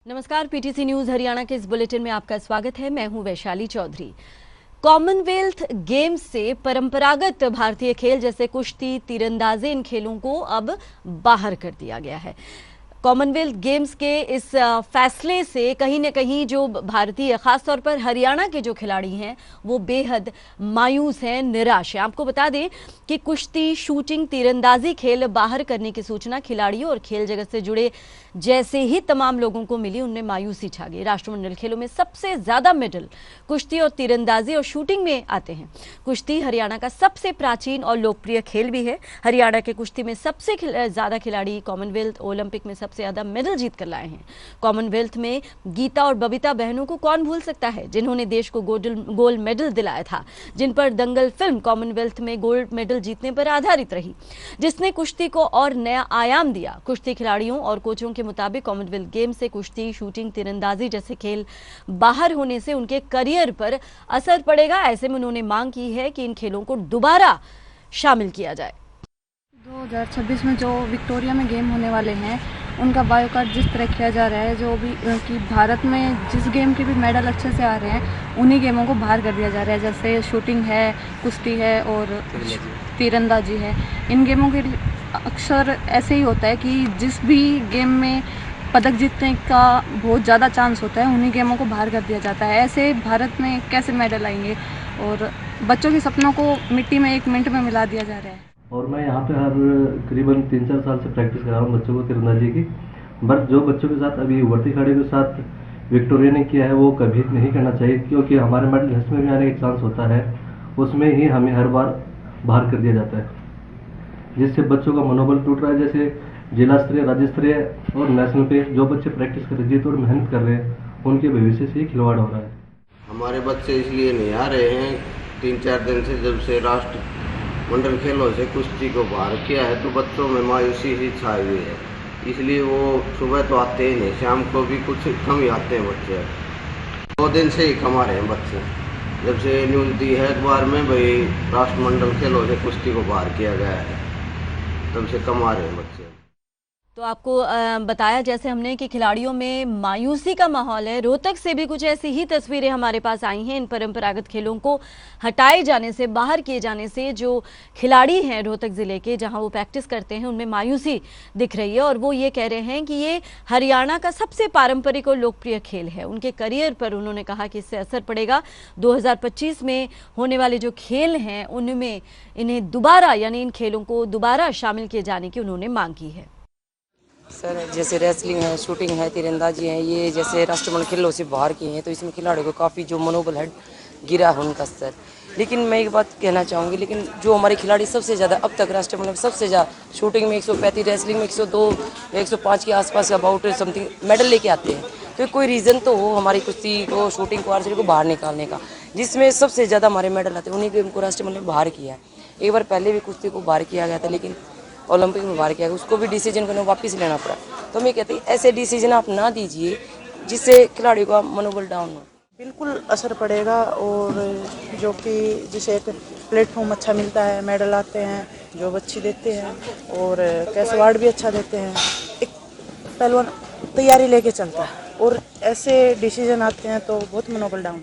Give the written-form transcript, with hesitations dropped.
नमस्कार, PTC news Haryana के इस बुलेटिन में आपका स्वागत है। मैं हूं वैशाली चौधरी। कॉमनवेल्थ गेम्स से परंपरागत भारतीय खेल जैसे कुश्ती, तीरंदाजी इन खेलों को अब बाहर कर दिया गया है। कॉमनवेल्थ गेम्स के इस फैसले से कहीं न कहीं जो भारतीय, खासतौर पर हरियाणा के जो खिलाड़ी हैं वो बेहद मायूस हैं, निराश हैं। आपको बता दें कि कुश्ती, शूटिंग, तीरंदाजी खेल बाहर करने की सूचना खिलाड़ियों और खेल जगत से जुड़े जैसे ही तमाम लोगों को मिली, उनमें मायूसी छा गई। राष्ट्रमंडल खेलों में सबसे ज्यादा मेडल कुश्ती और तीरंदाजी और शूटिंग में आते हैं। कुश्ती हरियाणा का सबसे प्राचीन और लोकप्रिय खेल भी है। हरियाणा के कुश्ती में सबसे ज्यादा खिलाड़ी कॉमनवेल्थ, ओलंपिक में सबसे ज्यादा मेडल जीत कर लाए हैं। कॉमनवेल्थ में गीता और बबीता बहनों को कौन भूल सकता है, जिन्होंने देश को गोल्ड मेडल दिलाया था, जिन पर दंगल फिल्म कॉमनवेल्थ में गोल्ड मेडल जीतने पर आधारित रही, जिसने कुश्ती को और नया आयाम दिया। कुश्ती खिलाड़ियों और कोचों के मुताबिक कॉमनवेल्थ गेम से कुश्ती, शूटिंग, तीरंदाजी जैसे खेल बाहर होने से उनके करियर पर असर पड़ेगा। ऐसे में उन्होंने मांग की है कि इन खेलों को दोबारा शामिल किया जाए। 2026 में जो विक्टोरिया में गेम होने वाले हैं, उनका बायोकाट जिस तरह किया जा रहा है, जो भी कि भारत में जिस गेम के भी मेडल अच्छे से आ रहे हैं, उन्हीं गेमों को बाहर कर दिया जा रहा है। जैसे शूटिंग है, कुश्ती है और तीरंदाजी है। इन गेमों के अक्सर ऐसे ही होता है कि जिस भी गेम में पदक जीतने का बहुत ज़्यादा चांस होता है, उन्हीं गेमों को बाहर कर दिया जाता है। ऐसे भारत में कैसे मेडल आएंगे? और बच्चों के सपनों को मिट्टी में 1 मिनट में मिला दिया जा रहा है। और मैं यहाँ पे हर करीबन 3-4 साल से प्रैक्टिस करा रहा हूँ बच्चों को तीरंदाजी की। बट जो बच्चों के साथ अभी उभरती खिलाड़ियों के साथ विक्टोरिया ने किया है, वो कभी नहीं करना चाहिए, क्योंकि हमारे मेडल जिसमें भी आने का चांस होता है, उसमें ही हमें हर बार बाहर कर दिया जाता है, जिससे बच्चों का मनोबल टूट रहा है। जैसे जिला स्तरीय, राज्य स्तरीय और नेशनल पे जो बच्चे प्रैक्टिस कर रहे हैं और मेहनत कर रहे हैं, उनके भविष्य से ही खिलवाड़ हो रहा है। हमारे बच्चे इसलिए नहीं आ रहे हैं 3-4 दिन से, जब से राष्ट्रमंडल खेलों से कुश्ती को बाहर किया है, तो बच्चों में मायूसी ही छाई हुई है। इसलिए वो सुबह तो आते ही नहीं, शाम को भी कुछ कम ही आते हैं बच्चे। 2 दिन से ही कम आ रहे हैं बच्चे, जब से न्यूज़ दी है अखबार में भाई राष्ट्रमंडल खेलों से कुश्ती को बाहर किया गया है, तब से कम आ रहे हैं बच्चे। तो आपको बताया जैसे हमने कि खिलाड़ियों में मायूसी का माहौल है। रोहतक से भी कुछ ऐसी ही तस्वीरें हमारे पास आई हैं। इन परंपरागत खेलों को हटाए जाने से, बाहर किए जाने से जो खिलाड़ी हैं रोहतक ज़िले के, जहां वो प्रैक्टिस करते हैं, उनमें मायूसी दिख रही है। और वो ये कह रहे हैं कि ये हरियाणा का सबसे पारंपरिक और लोकप्रिय खेल है। उनके करियर पर उन्होंने कहा कि इससे असर पड़ेगा। 2025 में होने वाले जो खेल हैं, उनमें इन्हें दोबारा, यानी इन खेलों को दोबारा शामिल किए जाने की उन्होंने मांग की है। सर, जैसे रेसलिंग है, शूटिंग है, तीरंदाजी है, ये जैसे राष्ट्रमंडल खेलों से बाहर किए हैं, तो इसमें खिलाड़ियों को काफ़ी जो मनोबल है गिरा है उनका स्तर। लेकिन मैं एक बात कहना चाहूँगी, लेकिन जो हमारे खिलाड़ी सबसे ज़्यादा अब तक राष्ट्रमंडल में सबसे ज़्यादा शूटिंग में 135, रेसलिंग में 102 या 105 के आसपास अबाउट समथिंग मेडल लेके आते हैं, तो कोई रीज़न तो हो हमारी कुश्ती को, शूटिंग को, आर्चरी को बाहर निकालने का, जिसमें सबसे ज़्यादा हमारे मेडल आते हैं। उन्हीं गेम को राष्ट्रमंडल में बाहर किया है। एक बार पहले भी कुश्ती को बाहर किया गया था, लेकिन ओलंपिक में बाहर किया गया, उसको भी डिसीजन को वापस लेना पड़ा। तो मैं कहती हूँ ऐसे डिसीजन आप ना दीजिए जिससे खिलाड़ियों का मनोबल डाउन हो। बिल्कुल असर पड़ेगा, और जो कि जिसे एक प्लेटफॉर्म अच्छा मिलता है, मेडल आते हैं, जॉब अच्छी देते हैं और कैश अवार्ड भी अच्छा देते हैं। एक पहलवान तैयारी लेके चलता है, और ऐसे डिसीजन आते हैं तो बहुत मनोबल डाउन।